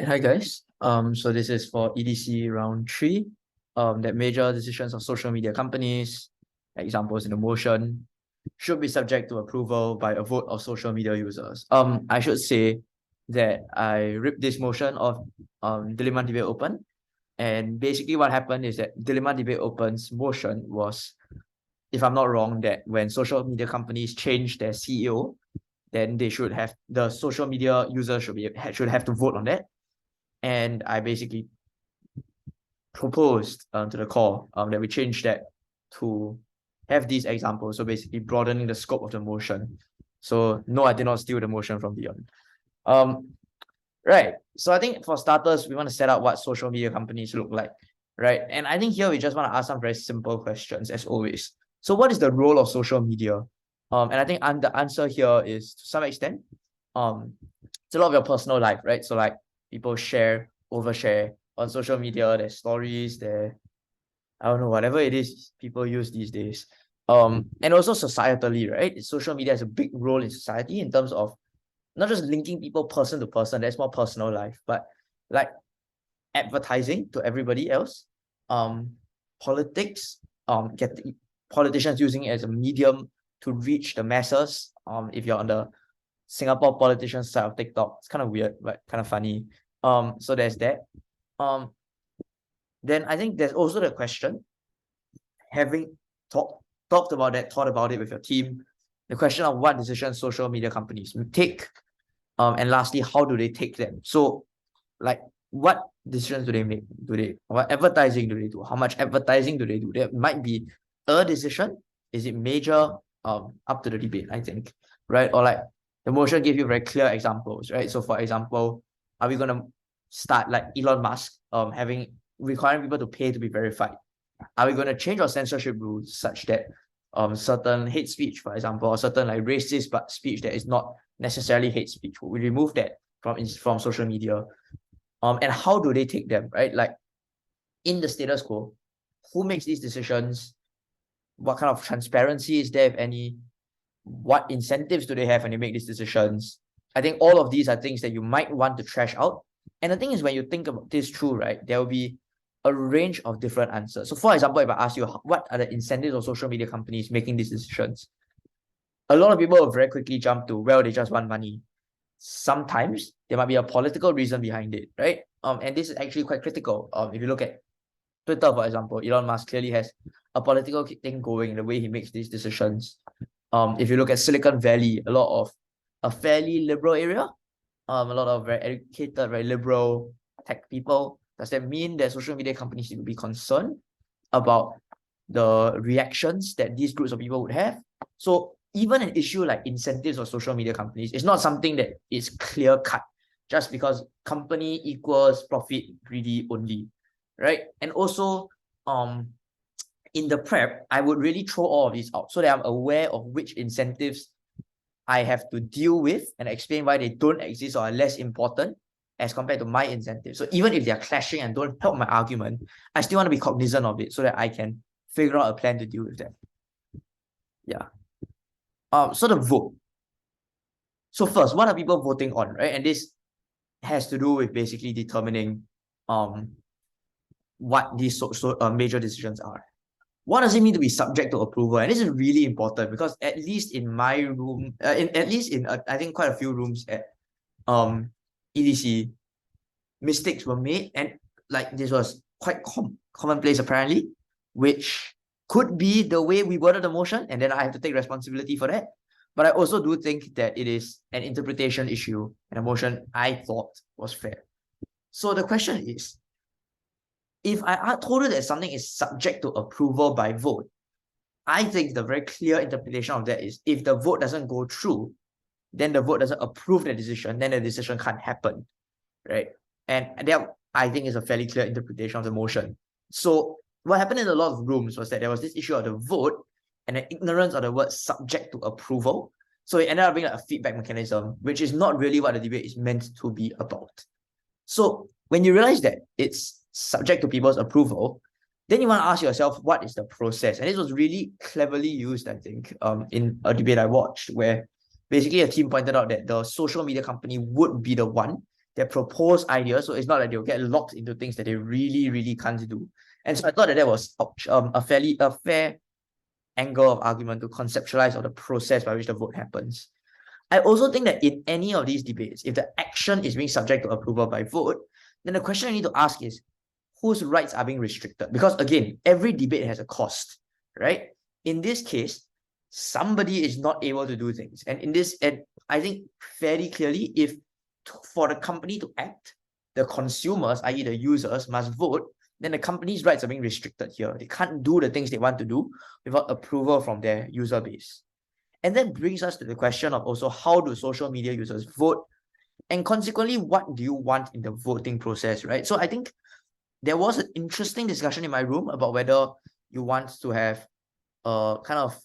Hi guys. So this is for EDC round 3. That major decisions of social media companies, examples in the motion, should be subject to approval by a vote of social media users. I should say that I ripped this motion of Dilemma Debate Open, and basically what happened is that Dilemma Debate Open's motion was, if I'm not wrong, that when social media companies change their CEO, then they should have the social media users should have to vote on that. And I basically proposed to the core that we change that to have these examples. So basically broadening the scope of the motion. So no, I did not steal the motion from Dion. Right. So I think for starters, we want to set out what social media companies look like, right? And I think here we just want to ask some very simple questions as always. So what is the role of social media? And I think the answer here is, to some extent, it's a lot of your personal life, right? So like people share, overshare on social media, their stories, their, I don't know, whatever it is people use these days. And also societally, right? Social media has a big role in society in terms of not just linking people person to person, that's more personal life, but like advertising to everybody else, politics, get politicians using it as a medium to reach the masses. If you're on the Singapore politician side of TikTok, it's kind of weird, but kind of funny. So there's that. Then I think there's also the question, having talked about that, thought about it with your team, the question of what decisions social media companies take. And lastly, how do they take them? So, like, what decisions do they make? What advertising do they do? How much advertising do they do? There might be a decision. Is it major? Up to the debate, I think, right? Or like the motion gave you very clear examples, right? So, for example, are we gonna start like Elon Musk, requiring people to pay to be verified? Are we going to change our censorship rules such that certain hate speech, for example, or certain like racist but speech that is not necessarily hate speech, we remove that from social media? And how do they take them, right? Like in the status quo, who makes these decisions? What kind of transparency is there, if any? What incentives do they have when they make these decisions? I think all of these are things that you might want to trash out. And the thing is, when you think about this through, right, there will be a range of different answers. So for example, if I ask you, what are the incentives of social media companies making these decisions? A lot of people will very quickly jump to, well, they just want money. Sometimes there might be a political reason behind it, right? And this is actually quite critical. If you look at Twitter, for example, Elon Musk clearly has a political thing going in the way he makes these decisions. If you look at Silicon Valley, a fairly liberal area, a lot of very educated, very liberal tech people. Does that mean that social media companies need to be concerned about the reactions that these groups of people would have? So even an issue like incentives of social media companies is not something that is clear cut just because company equals profit greedy only, right? And also, in the prep, I would really throw all of these out so that I'm aware of which incentives I have to deal with and explain why they don't exist or are less important as compared to my incentives. So even if they're clashing and don't help my argument, I still want to be cognizant of it so that I can figure out a plan to deal with them. Yeah. So the vote. So first, what are people voting on, right? And this has to do with basically determining what these major decisions are. What does it mean to be subject to approval? And this is really important because at least in my room, I think quite a few rooms at EDC, mistakes were made, and like this was quite commonplace apparently, which could be the way we worded the motion, and then I have to take responsibility for that. But I also do think that it is an interpretation issue and a motion I thought was fair. So the question is, if I told you that something is subject to approval by vote, I think the very clear interpretation of that is if the vote doesn't go through, then the vote doesn't approve the decision, then the decision can't happen, right? And that, I think, is a fairly clear interpretation of the motion. So what happened in a lot of rooms was that there was this issue of the vote and the ignorance of the word subject to approval. So it ended up being like a feedback mechanism, which is not really what the debate is meant to be about. So when you realize that it's subject to people's approval, then you want to ask yourself, what is the process? And this was really cleverly used, I think, in a debate I watched, where basically a team pointed out that the social media company would be the one their proposed ideas. So it's not like they'll get locked into things that they really, really can't do. And so I thought that was a fair angle of argument to conceptualize of the process by which the vote happens. I also think that in any of these debates, if the action is being subject to approval by vote, then the question I need to ask is, whose rights are being restricted? Because again, every debate has a cost, right? In this case, somebody is not able to do things. And I think fairly clearly, if for the company to act, the consumers, i.e. the users, must vote, then the company's rights are being restricted here. They can't do the things they want to do without approval from their user base. And that brings us to the question of also, how do social media users vote? And consequently, what do you want in the voting process, right? So I think there was an interesting discussion in my room about whether you want to have kind of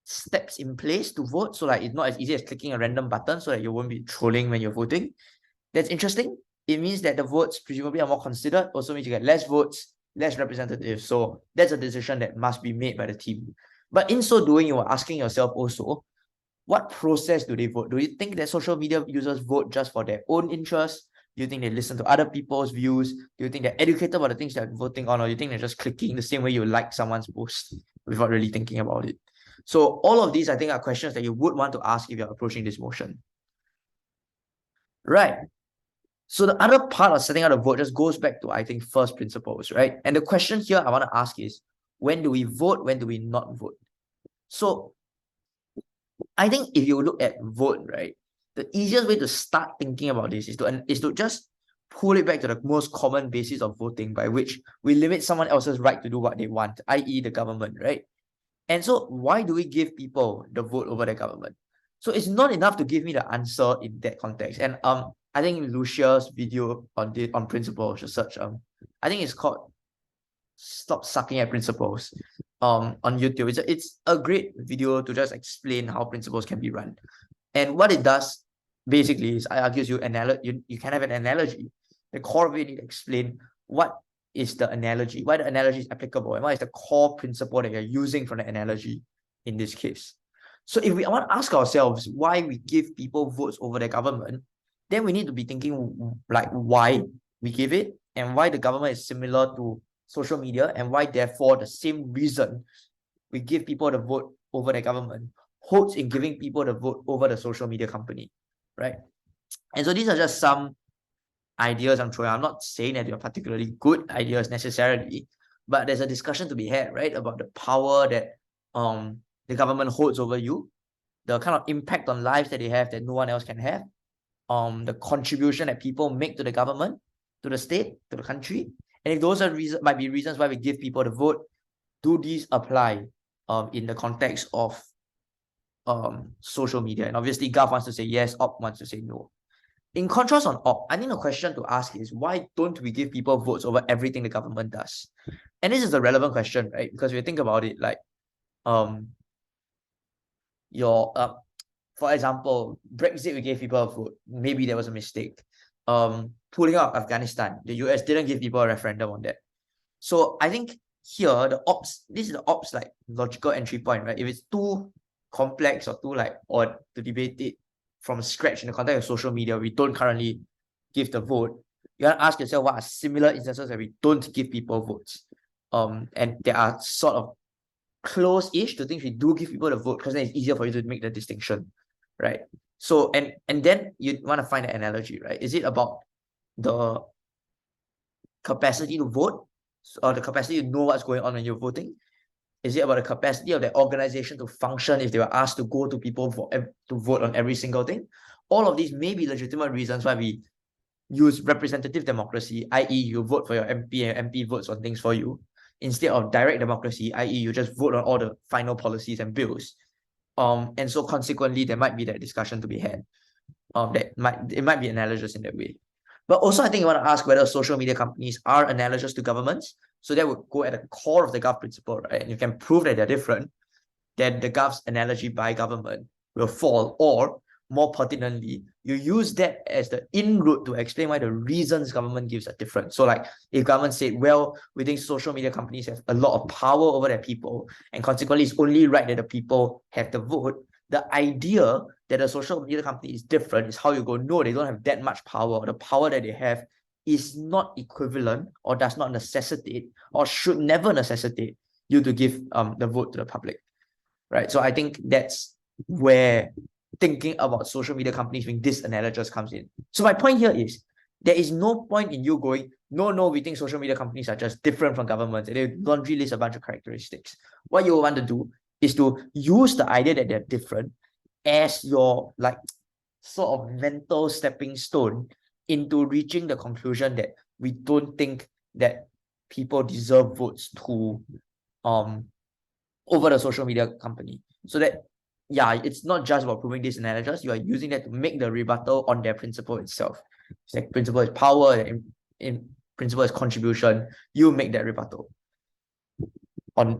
steps in place to vote. So like it's not as easy as clicking a random button so that you won't be trolling when you're voting. That's interesting. It means that the votes presumably are more considered. Also means you get less votes, less representatives. So that's a decision that must be made by the team. But in so doing, you are asking yourself also, what process do they vote? Do you think that social media users vote just for their own interests? Do you think they listen to other people's views? Do you think they're educated about the things they're voting on? Or do you think they're just clicking the same way you like someone's post without really thinking about it? So all of these, I think, are questions that you would want to ask if you're approaching this motion. Right. So the other part of setting out a vote just goes back to, I think, first principles, right? And the question here I want to ask is, when do we vote? When do we not vote? So I think if you look at vote, right, the easiest way to start thinking about this is to just pull it back to the most common basis of voting, by which we limit someone else's right to do what they want, i.e. the government, right? And so why do we give people the vote over the government? So it's not enough to give me the answer in that context. And I think Lucia's video on principles, search I think it's called Stop Sucking at Principles on YouTube. It's a great video to just explain how principles can be run. And what it does basically is, I argue you can have an analogy. The core of it, you explain what is the analogy, why the analogy is applicable, and what is the core principle that you're using from the analogy in this case. So if we want to ask ourselves why we give people votes over the government, then we need to be thinking like why we give it, and why the government is similar to social media, and why therefore the same reason we give people the vote over the government holds in giving people the vote over the social media company, right? And so these are just some ideas I'm throwing. I'm not saying that they're particularly good ideas necessarily, but there's a discussion to be had, right, about the power that the government holds over you, the kind of impact on lives that they have that no one else can have, the contribution that people make to the government, to the state, to the country. And if those are might be reasons why we give people the vote, do these apply in the context of social media? And obviously Gov wants to say yes, Op wants to say no. In contrast on Op, I think the question to ask is, why don't we give people votes over everything the government does? And this is a relevant question, right? Because if you think about it, like for example, Brexit, we gave people a vote. Maybe there was a mistake. Pulling out Afghanistan, the US didn't give people a referendum on that. So I think here this is the Ops like logical entry point, right? If it's too complex or too like odd to debate it from scratch in the context of social media, we don't currently give the vote. You gotta ask yourself, what are similar instances where we don't give people votes? And there are sort of close-ish to things we do give people the vote, because then it's easier for you to make the distinction, right? So and then you want to find an analogy, right? Is it about the capacity to vote, or the capacity to know what's going on when you're voting? Is it about the capacity of the organization to function if they were asked to go to people to vote on every single thing? All of these may be legitimate reasons why we use representative democracy, i.e. you vote for your MP and MP votes on things for you, instead of direct democracy, i.e. you just vote on all the final policies and bills. And so consequently, there might be that discussion to be had. It might be analogous in that way. But also, I think you want to ask whether social media companies are analogous to governments. So that would go at the core of the Gov principle, right? And you can prove that they're different, then the Gov's analogy by government will fall. Or more pertinently, you use that as the in-route to explain why the reasons government gives are different. So like if government said, well, we think social media companies have a lot of power over their people, and consequently it's only right that the people have the vote, the idea that a social media company is different is how you go, no, they don't have that much power. The power that they have is not equivalent or does not necessitate or should never necessitate you to give the vote to the public, right? So I think that's where thinking about social media companies being disanalogous comes in. So my point here is there is no point in you going, no, we think social media companies are just different from governments and they laundry list a bunch of characteristics. What you want to do is to use the idea that they're different as your like sort of mental stepping stone into reaching the conclusion that we don't think that people deserve votes to over the social media company. So that, yeah, it's not just about proving disanalogous. You are using that to make the rebuttal on their principle itself. It's like principle is power, in principle is contribution. You make that rebuttal.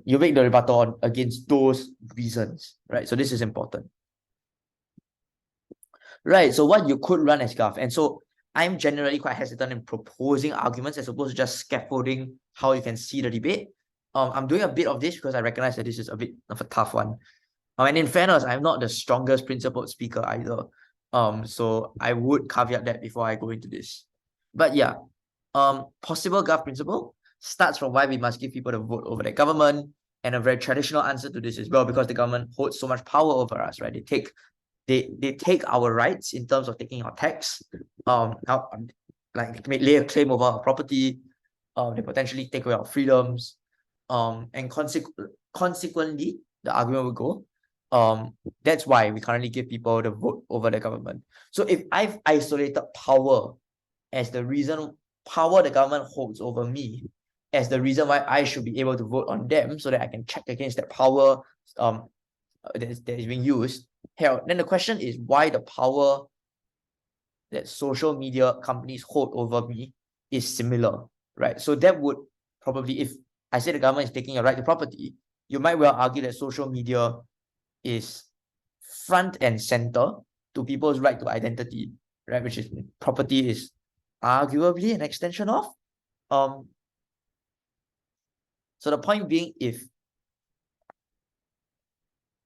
You make the rebuttal on against those reasons, right? So this is important. Right, so what you could run as Gov, and so I'm generally quite hesitant in proposing arguments as opposed to just scaffolding how you can see the debate. I'm doing a bit of this because I recognize that this is a bit of a tough one. And in fairness, I'm not the strongest principled speaker either. So I would caveat that before I go into this. But yeah, possible Gov principle starts from why we must give people the vote over the government, and a very traditional answer to this is, well, because the government holds so much power over us, right? They take our rights in terms of taking our tax, like lay a claim over our property, they potentially take away our freedoms, and consequently, the argument will go, that's why we currently give people the vote over the government. So if I've isolated power as the reason, power the government holds over me as the reason why I should be able to vote on them so that I can check against that power that is being used. Hell, then the question is why the power that social media companies hold over me is similar, right? So that would probably, if I say the government is taking a right to property, you might well argue that social media is front and center to people's right to identity, right? Which is property is arguably an extension of. So the point being, if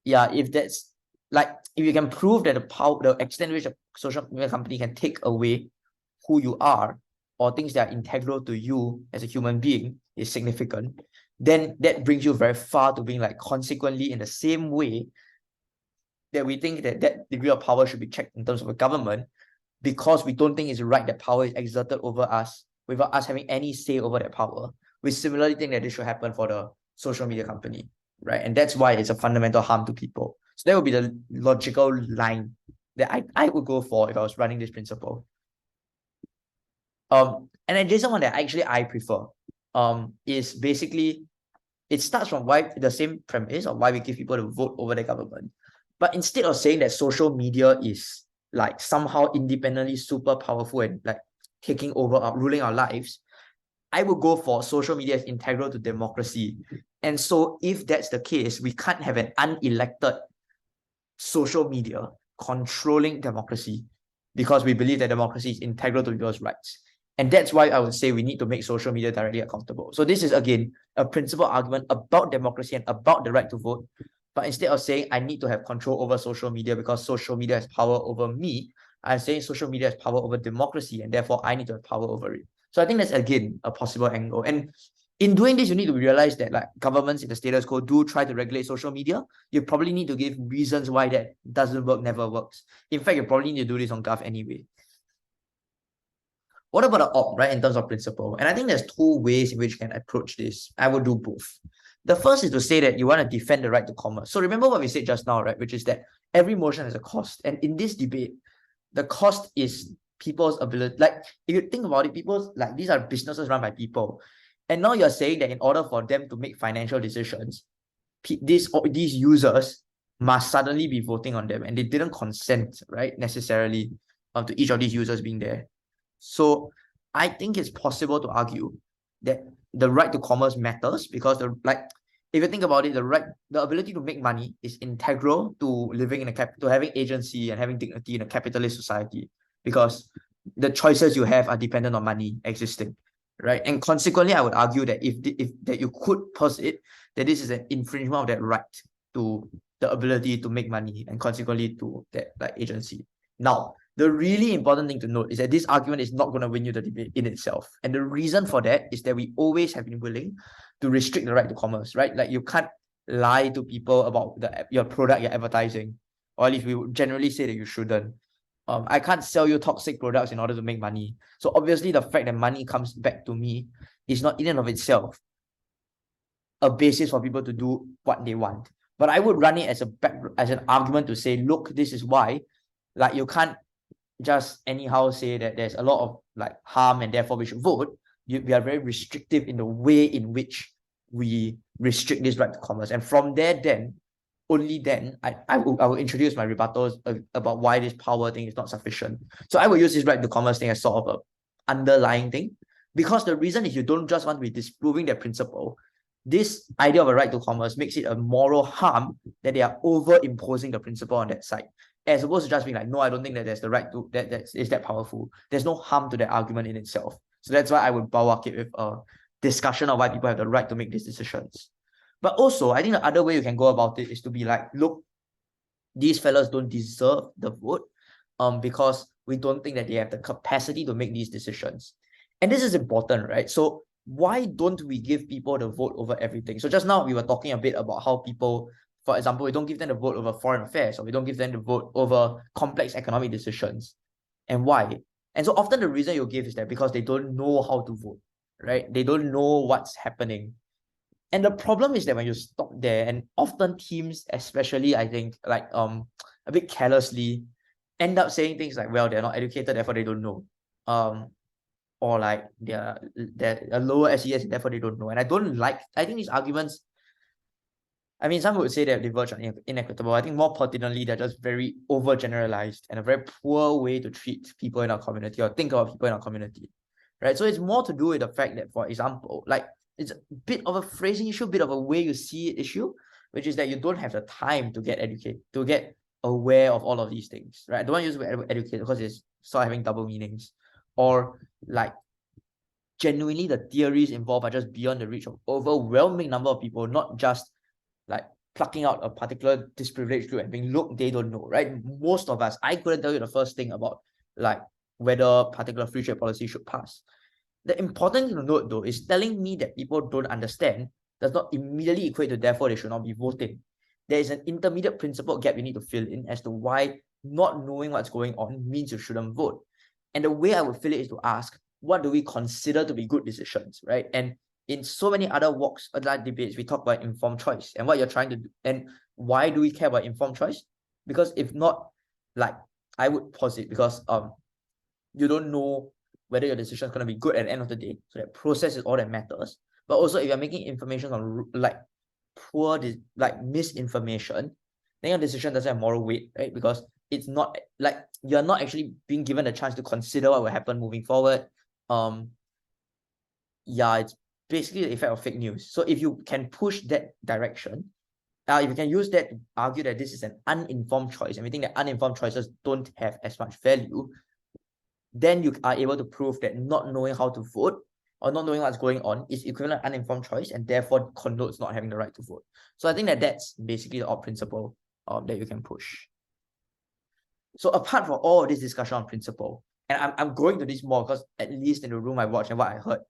that's like, if you can prove that the extent to which a social media company can take away who you are or things that are integral to you as a human being is significant, then that brings you very far to being like, consequently, in the same way that we think that that degree of power should be checked in terms of a government, because we don't think it's right that power is exerted over us without us having any say over that power. We similarly think that this should happen for the social media company, right? And that's why it's a fundamental harm to people. So that would be the logical line that I would go for if I was running this principle. And then adjacent one that actually I prefer is basically, it starts from why the same premise of why we give people the vote over the government. But instead of saying that social media is like somehow independently super powerful and like taking over, ruling our lives, I would go for social media as integral to democracy. And so if that's the case, we can't have an unelected social media controlling democracy, because we believe that democracy is integral to people's rights. And that's why I would say we need to make social media directly accountable. So this is, again, a principal argument about democracy and about the right to vote. But instead of saying I need to have control over social media because social media has power over me, I'm saying social media has power over democracy and therefore I need to have power over it. So I think that's, again, a possible angle. And in doing this, you need to realize that like governments in the status quo do try to regulate social media. You probably need to give reasons why that doesn't work, never works. In fact, you probably need to do this on Gov anyway. What about the op, right, in terms of principle? And I think there's two ways in which you can approach this. I would do both. The first is to say that you want to defend the right to commerce. So remember what we said just now, right, which is that every motion has a cost. And in this debate, the cost is people's ability. Like, if you think about it, people's, like, these are businesses run by people. And now you're saying that in order for them to make financial decisions, these users must suddenly be voting on them, and they didn't consent, right, necessarily to each of these users being there. So I think it's possible to argue that the right to commerce matters because if you think about it, the ability to make money is integral to living in to having agency and having dignity in a capitalist society, because the choices you have are dependent on money existing, right? And consequently, I would argue that if that you could posit that this is an infringement of that right to the ability to make money and consequently to that like agency. Now, the really important thing to note is that this argument is not going to win you the debate in itself. And the reason for that is that we always have been willing to restrict the right to commerce, right? Like you can't lie to people about your product you're advertising, or at least we would generally say that you shouldn't. I can't sell you toxic products in order to make money. So obviously the fact that money comes back to me is not in and of itself a basis for people to do what they want. But I would run it as an argument to say, look, this is why, like you can't just anyhow say that there's a lot of like harm and therefore we should vote. We are very restrictive in the way in which we restrict this right to commerce. And from there, then, only then, I will introduce my rebuttals about why this power thing is not sufficient. So I will use this right to commerce thing as sort of a underlying thing, because the reason is you don't just want to be disproving their principle. This idea of a right to commerce makes it a moral harm that they are over imposing the principle on that side, as opposed to just being like, no, I don't think that there's the right to that is that powerful. There's no harm to that argument in itself. So that's why I would bulwark it with a discussion of why people have the right to make these decisions. But also, I think the other way you can go about it is to be like, look, these fellas don't deserve the vote, because we don't think that they have the capacity to make these decisions. And this is important, right? So why don't we give people the vote over everything? So just now we were talking a bit about how people, for example, we don't give them the vote over foreign affairs, or we don't give them the vote over complex economic decisions. And why? And so often the reason you give is that because they don't know how to vote, right? They don't know what's happening. And the problem is that when you stop there, and often teams, especially, I think, like a bit carelessly, end up saying things like, well, they're not educated, therefore they don't know. Or like they're a lower SES, therefore they don't know. And I think these arguments, I mean, some would say that they verge on inequitable. I think more pertinently, they're just very overgeneralized and a very poor way to treat people in our community or think about people in our community, right? So it's more to do with the fact that, for example, like it's a bit of a phrasing issue, a bit of a way you see it issue, which is that you don't have the time to get educated, to get aware of all of these things, right? I don't want to use the word educated because it's start having double meanings, or like genuinely the theories involved are just beyond the reach of overwhelming number of people, not just like plucking out a particular disprivileged group and being, look, they don't know, right? Most of us, I couldn't tell you the first thing about like whether particular free trade policy should pass. The important thing to note though is telling me that people don't understand does not immediately equate to therefore they should not be voting. There is an intermediate principle gap you need to fill in as to why not knowing what's going on means you shouldn't vote. And the way I would fill it is to ask, what do we consider to be good decisions, right? And in so many other walks of that debates, we talk about informed choice and what you're trying to do. And why do we care about informed choice? Because if not, like I would posit, because you don't know whether your decision is going to be good at the end of the day. So that process is all that matters. But also, if you're making information on like poor, like misinformation, then your decision doesn't have moral weight, right? Because it's not like you're not actually being given a chance to consider what will happen moving forward. Yeah, it's basically the effect of fake news. So if you can push that direction, if you can use that to argue that this is an uninformed choice, and we think that uninformed choices don't have as much value, then you are able to prove that not knowing how to vote or not knowing what's going on is equivalent to uninformed choice, and therefore connotes not having the right to vote. So I think that that's basically the odd principle that you can push. So apart from all of this discussion on principle, and I'm going to this more because at least in the room I watched and what I heard,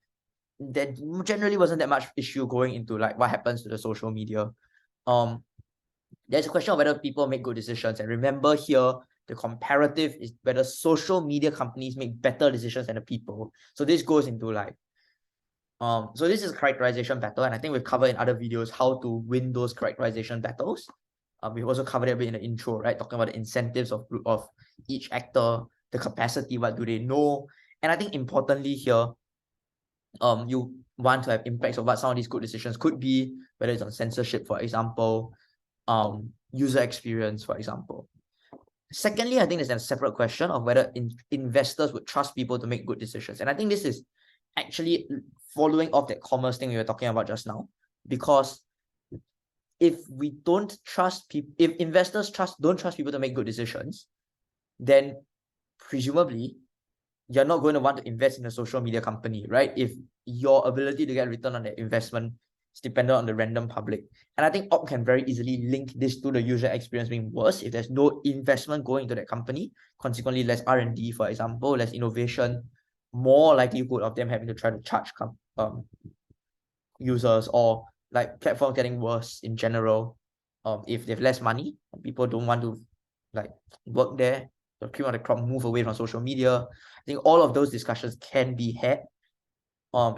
there generally wasn't that much issue going into like what happens to the social media. There's a question of whether people make good decisions, and remember here the comparative is whether social media companies make better decisions than the people. So this goes into like so this is a characterization battle, and I think we've covered in other videos how to win those characterization battles. We've also covered it a bit in the intro, right? Talking about the incentives of each actor, the capacity, what do they know? And I think importantly here, you want to have impacts of what some of these good decisions could be, whether it's on censorship, for example, user experience, for example. Secondly, I think there's a separate question of whether investors would trust people to make good decisions. And I think this is actually following off that commerce thing we were talking about just now, because if we don't trust people, if investors don't trust people to make good decisions, then presumably you're not going to want to invest in a social media company, right? If your ability to get return on that investment it's dependent on the random public. And I think opt can very easily link this to the user experience being worse if there's no investment going into that company. Consequently, less R&D, for example, less innovation, more likelihood of them having to try to charge users, or like platforms getting worse in general. If they have less money, people don't want to like work there, the cream of the crop move away from social media. I think all of those discussions can be had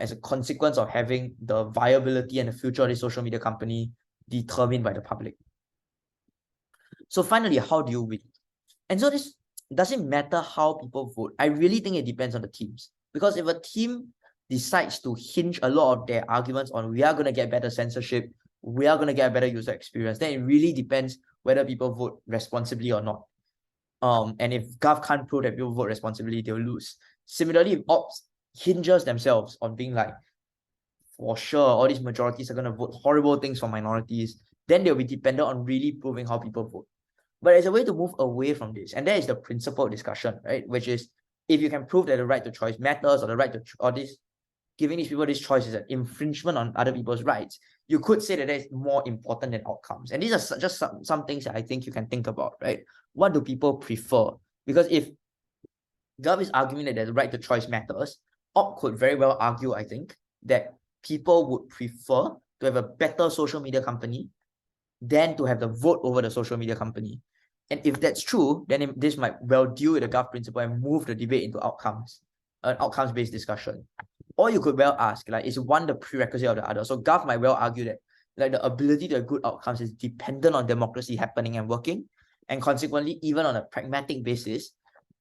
as a consequence of having the viability and the future of the social media company determined by the public. So finally, how do you win? And so this doesn't matter how people vote. I really think it depends on the teams. Because if a team decides to hinge a lot of their arguments on we are going to get better censorship, we are going to get a better user experience, then it really depends whether people vote responsibly or not. And if Gov can't prove that people vote responsibly, they'll lose. Similarly, if Ops hinges themselves on being like, for sure, all these majorities are going to vote horrible things for minorities, then they'll be dependent on really proving how people vote. But there's a way to move away from this, and that is the principle discussion, right? Which is, if you can prove that the right to choice matters, or the right to, or this, giving these people this choice is an infringement on other people's rights, you could say that that is more important than outcomes. And these are just some things that I think you can think about, right? What do people prefer? Because if Gov is arguing that the right to choice matters, Op could very well argue, I think, that people would prefer to have a better social media company than to have the vote over the social media company. And if that's true, then this might well deal with the Gov principle and move the debate into outcomes, an outcomes-based discussion. Or you could well ask, like, is one the prerequisite of the other? So Gov might well argue that like the ability to have good outcomes is dependent on democracy happening and working, and consequently, even on a pragmatic basis,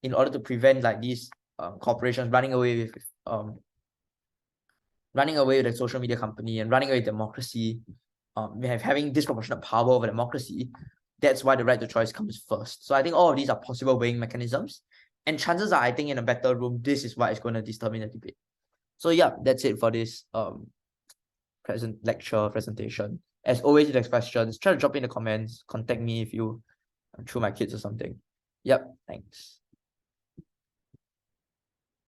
in order to prevent like these corporations running away with the social media company and running away with democracy, having disproportionate power over democracy, that's why the right to choice comes first. So I think all of these are possible weighing mechanisms, and chances are, I think in a better room, this is what is going to determine the debate. So yeah, that's it for this presentation. As always, if there's questions, try to drop in the comments, contact me if you through my kids or something. Yep, thanks.